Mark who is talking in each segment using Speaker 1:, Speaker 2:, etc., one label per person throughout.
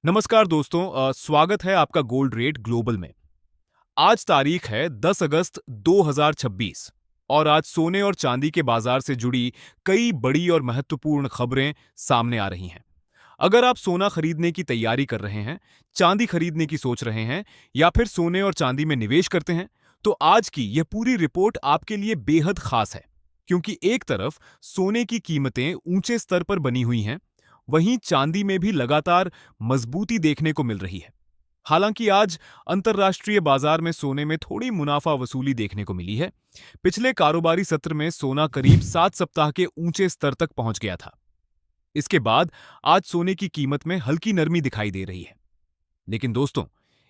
Speaker 1: नमस्कार दोस्तों, स्वागत है आपका गोल्ड रेट ग्लोबल में। आज तारीख है 10 अगस्त 2026 और आज सोने और चांदी के बाजार से जुड़ी कई बड़ी और महत्वपूर्ण खबरें सामने आ रही हैं। अगर आप सोना खरीदने की तैयारी कर रहे हैं, चांदी खरीदने की सोच रहे हैं या फिर सोने और चांदी में निवेश करते हैं, तो आज की यह पूरी रिपोर्ट आपके लिए बेहद खास है। क्योंकि एक तरफ सोने की कीमतें ऊंचे स्तर पर बनी हुई हैं, वहीं चांदी में भी लगातार मजबूती देखने को मिल रही है। हालांकि आज अंतर्राष्ट्रीय बाजार में सोने में थोड़ी मुनाफा वसूली देखने को मिली है। पिछले कारोबारी सत्र में सोना करीब 7 सप्ताह के ऊंचे स्तर तक पहुंच गया था। इसके बाद आज सोने की कीमत में हल्की नरमी दिखाई दे रही है। लेकिन दोस्तों,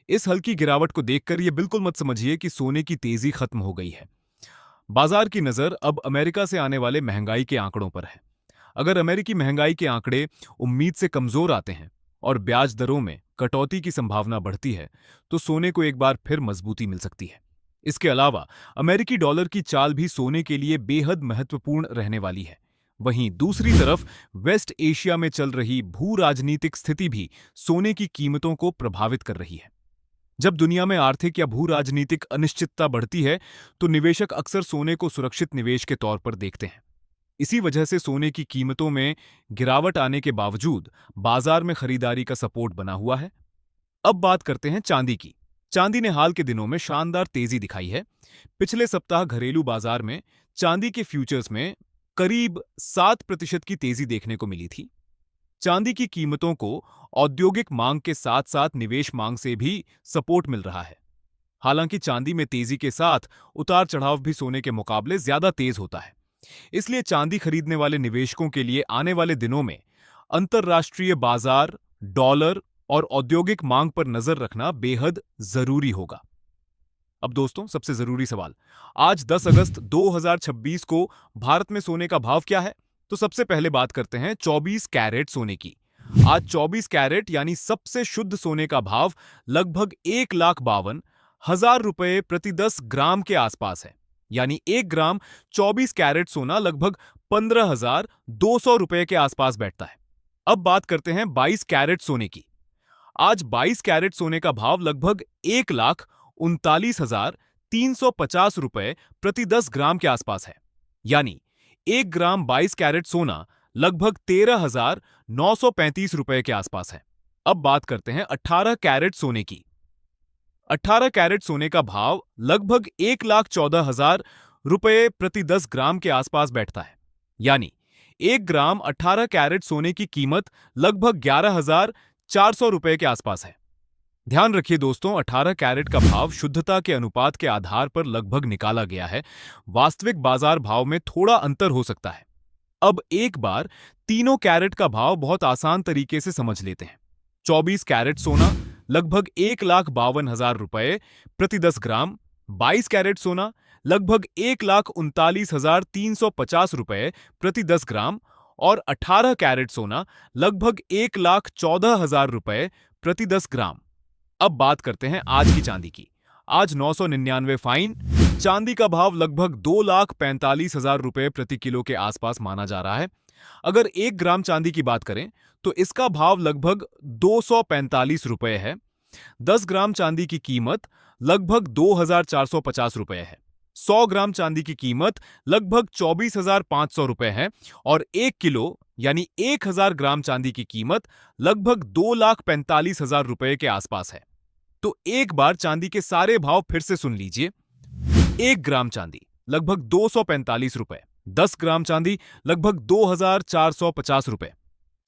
Speaker 1: इस हल्की गिरावट को देखकर यह बिल्कुल मत समझिए कि सोने की तेजी खत्म हो गई है। बाजार की नजर अब अमेरिका से आने वाले महंगाई के आंकड़ों पर है। अगर अमेरिकी महंगाई के आंकड़े उम्मीद से कमजोर आते हैं और ब्याज दरों में कटौती की संभावना बढ़ती है, तो सोने को एक बार फिर मजबूती मिल सकती है। इसके अलावा अमेरिकी डॉलर की चाल भी सोने के लिए बेहद महत्वपूर्ण रहने वाली है। वहीं दूसरी तरफ वेस्ट एशिया में चल रही भू राजनीतिक स्थिति भी सोने की कीमतों को प्रभावित कर रही है। जब दुनिया में आर्थिक या भू राजनीतिक अनिश्चितता बढ़ती है, तो निवेशक अक्सर सोने को सुरक्षित निवेश के तौर पर देखते हैं। इसी वजह से सोने की कीमतों में गिरावट आने के बावजूद बाजार में खरीदारी का सपोर्ट बना हुआ है। अब बात करते हैं चांदी की। चांदी ने हाल के दिनों में शानदार तेजी दिखाई है। पिछले सप्ताह घरेलू बाजार में चांदी के फ्यूचर्स में करीब 7% की तेजी देखने को मिली थी। चांदी की कीमतों को औद्योगिक मांग के साथ साथ निवेश मांग से भी सपोर्ट मिल रहा है। हालांकि चांदी में तेजी के साथ उतार चढ़ाव भी सोने के मुकाबले ज्यादा तेज होता है। इसलिए चांदी खरीदने वाले निवेशकों के लिए आने वाले दिनों में अंतर्राष्ट्रीय बाजार, डॉलर और औद्योगिक मांग पर नजर रखना बेहद जरूरी होगा। अब दोस्तों, सबसे जरूरी सवाल, आज 10 अगस्त 2026 को भारत में सोने का भाव क्या है? तो सबसे पहले बात करते हैं 24 कैरेट सोने की। आज 24 कैरेट यानी सबसे शुद्ध सोने का भाव लगभग 1,52,000 रुपए प्रति 10 ग्राम के आसपास है। यानी 1 ग्राम 24 कैरेट सोना लगभग 15,200 रुपए के आसपास बैठता है। अब बात करते हैं 22 कैरेट सोने की। आज 22 कैरेट सोने का भाव लगभग 1,39,350 रुपए प्रति 10 ग्राम के आसपास है। यानी 1 ग्राम 22 कैरेट सोना लगभग 13,935 रुपए के आसपास है। अब बात करते हैं 18 कैरेट सोने की। 18 कैरेट सोने का भाव लगभग 1,14,000 रुपए प्रति 10 ग्राम के आसपास बैठता है। यानी 1 ग्राम 18 कैरेट सोने की कीमत लगभग 11,400 रुपए के आसपास है। ध्यान रखिए दोस्तों, 18 कैरेट का भाव शुद्धता के अनुपात के आधार पर लगभग निकाला गया है। वास्तविक बाजार भाव में थोड़ा अंतर हो सकता है। अब एक बार तीनों कैरेट का भाव बहुत आसान तरीके से समझ लेते हैं। 24 कैरेट सोना लगभग 1,52,000 रुपए प्रति 10 ग्राम, 22 कैरेट सोना लगभग 1,39,350 रुपए प्रति 10 ग्राम और 18 कैरेट सोना लगभग 1,14,000 रुपए प्रति 10 ग्राम। अब बात करते हैं आज की चांदी की। आज 999 फाइन चांदी का भाव लगभग 2,45,000 रुपए प्रति किलो के आसपास माना जा रहा है। अगर 1 ग्राम चांदी की बात करें तो इसका भाव लगभग 245 रुपए है। 10 ग्राम चांदी की कीमत लगभग 2,450 रुपए है। 100 ग्राम चांदी की कीमत लगभग 24,500 रुपए है और 1 किलो यानी 1,000 ग्राम चांदी की कीमत लगभग 2,45,000 रुपए के आसपास है। तो एक बार चांदी के सारे भाव फिर से सुन लीजिए। 1 ग्राम चांदी लगभग 245 रुपए, 10 ग्राम चांदी लगभग 2,450 रुपए,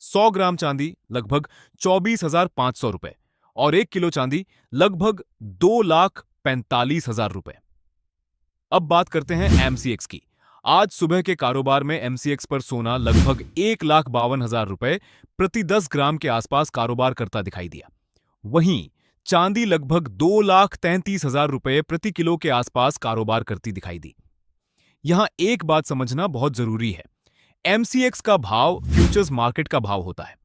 Speaker 1: 100 ग्राम चांदी लगभग 24,500 रुपए और 1 किलो चांदी लगभग 2,45,000 रुपए। अब बात करते हैं एमसीएक्स की। आज सुबह के कारोबार में एमसीएक्स पर सोना लगभग 1,52,000 रुपए प्रति 10 ग्राम के आसपास कारोबार करता दिखाई दिया। वहीं चांदी लगभग 2,33,000 रुपए प्रति किलो के आसपास कारोबार करती दिखाई दी। यहां एक बात समझना बहुत जरूरी है। एमसीएक्स का भाव फ्यूचर्स मार्केट का भाव होता है,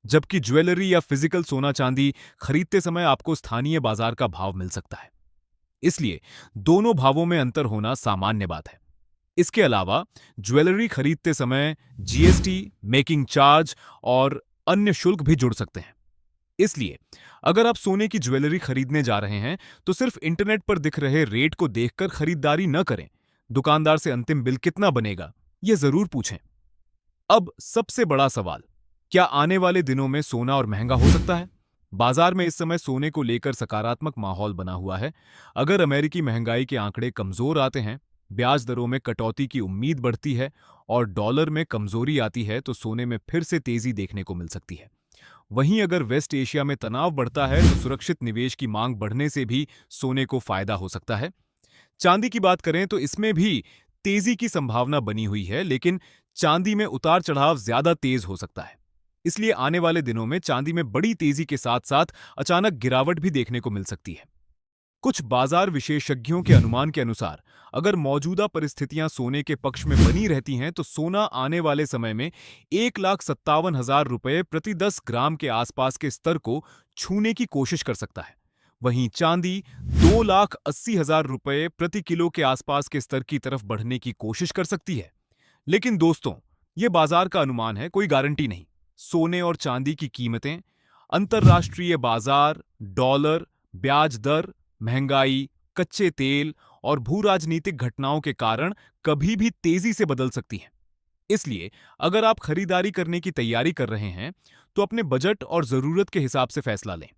Speaker 1: जबकि ज्वेलरी या फिजिकल सोना चांदी खरीदते समय आपको स्थानीय बाजार का भाव मिल सकता है। इसलिए दोनों भावों में अंतर होना सामान्य बात है। इसके अलावा ज्वेलरी खरीदते समय जीएसटी, मेकिंग चार्ज और अन्य शुल्क भी जुड़ सकते हैं। इसलिए अगर आप सोने की ज्वेलरी खरीदने जा रहे हैं तो सिर्फ इंटरनेट पर दिख रहे रेट को देखकर खरीदारी न करें। दुकानदार से अंतिम बिल कितना बनेगा, यह जरूर पूछें। अब सबसे बड़ा सवाल, क्या आने वाले दिनों में सोना और महंगा हो सकता है? बाजार में इस समय सोने को लेकर सकारात्मक माहौल बना हुआ है। अगर अमेरिकी महंगाई के आंकड़े कमजोर आते हैं, ब्याज दरों में कटौती की उम्मीद बढ़ती है और डॉलर में कमजोरी आती है तो सोने में फिर से तेजी देखने को मिल सकती है। वहीं अगर वेस्ट एशिया में तनाव बढ़ता है तो सुरक्षित निवेश की मांग बढ़ने से भी सोने को फायदा हो सकता है। चांदी की बात करें तो इसमें भी तेजी की संभावना बनी हुई है, लेकिन चांदी में उतार चढ़ाव ज्यादा तेज हो सकता है। इसलिए आने वाले दिनों में चांदी में बड़ी तेजी के साथ साथ अचानक गिरावट भी देखने को मिल सकती है। कुछ बाजार विशेषज्ञों के अनुमान के अनुसार अगर मौजूदा परिस्थितियां सोने के पक्ष में बनी रहती हैं तो सोना आने वाले समय में 1,57,000 रुपए प्रति 10 ग्राम के आसपास के स्तर को छूने की कोशिश कर सकता है। वहीं चांदी 2,80,000 रुपए प्रति किलो के आसपास के स्तर की तरफ बढ़ने की कोशिश कर सकती है। लेकिन दोस्तों, ये बाजार का अनुमान है, कोई गारंटी नहीं। सोने और चांदी की कीमतें अंतर्राष्ट्रीय बाजार, डॉलर, ब्याज दर, महंगाई, कच्चे तेल और भू राजनीतिक घटनाओं के कारण कभी भी तेजी से बदल सकती हैं। इसलिए अगर आप खरीदारी करने की तैयारी कर रहे हैं तो अपने बजट और जरूरत के हिसाब से फैसला लें।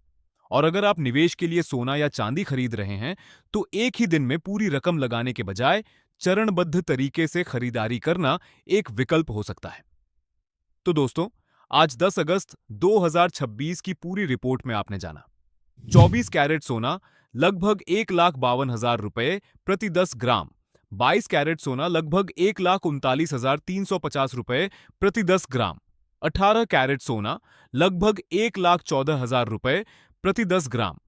Speaker 1: और अगर आप निवेश के लिए सोना या चांदी खरीद रहे हैं तो एक ही दिन में पूरी रकम लगाने के बजाय चरणबद्ध तरीके से खरीदारी करना एक विकल्प हो सकता है। तो दोस्तों, आज 10 अगस्त 2026 की पूरी रिपोर्ट में आपने जाना 24 कैरेट सोना लगभग 1,52,000 रुपए प्रति 10 ग्राम, 22 कैरेट सोना लगभग 1,39,350 रुपए प्रति 10 ग्राम, 18 कैरेट सोना लगभग 1,14,000 रुपए प्रति 10 ग्राम,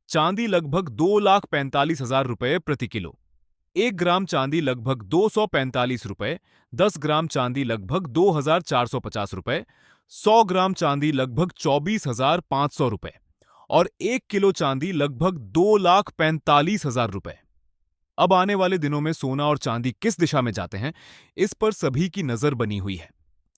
Speaker 1: चांदी लगभग 2,45,000 रुपए प्रति किलो, 1 ग्राम चांदी लगभग 245 रुपए, 10 ग्राम चांदी लगभग 2,450 रुपए, 100 ग्राम चांदी लगभग 24,500 रुपए और 1 किलो चांदी लगभग 2,45,000 रुपए। अब आने वाले दिनों में सोना और चांदी किस दिशा में जाते हैं, इस पर सभी की नजर बनी हुई है।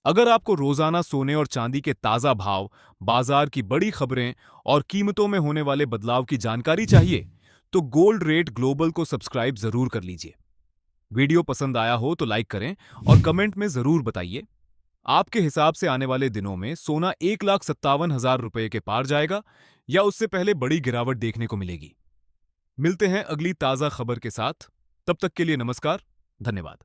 Speaker 1: अगर आपको रोजाना सोने और चांदी के ताजा भाव, बाजार की बड़ी खबरें और कीमतों में होने वाले बदलाव की जानकारी चाहिए, तो गोल्ड रेट ग्लोबल को सब्सक्राइब जरूर कर लीजिए। वीडियो पसंद आया हो तो लाइक करें और कमेंट में जरूर बताइए, आपके हिसाब से आने वाले दिनों में सोना 1,57,000 रुपए के पार जाएगा या उससे पहले बड़ी गिरावट देखने को मिलेगी। मिलते हैं अगली ताजा खबर के साथ, तब तक के लिए नमस्कार, धन्यवाद।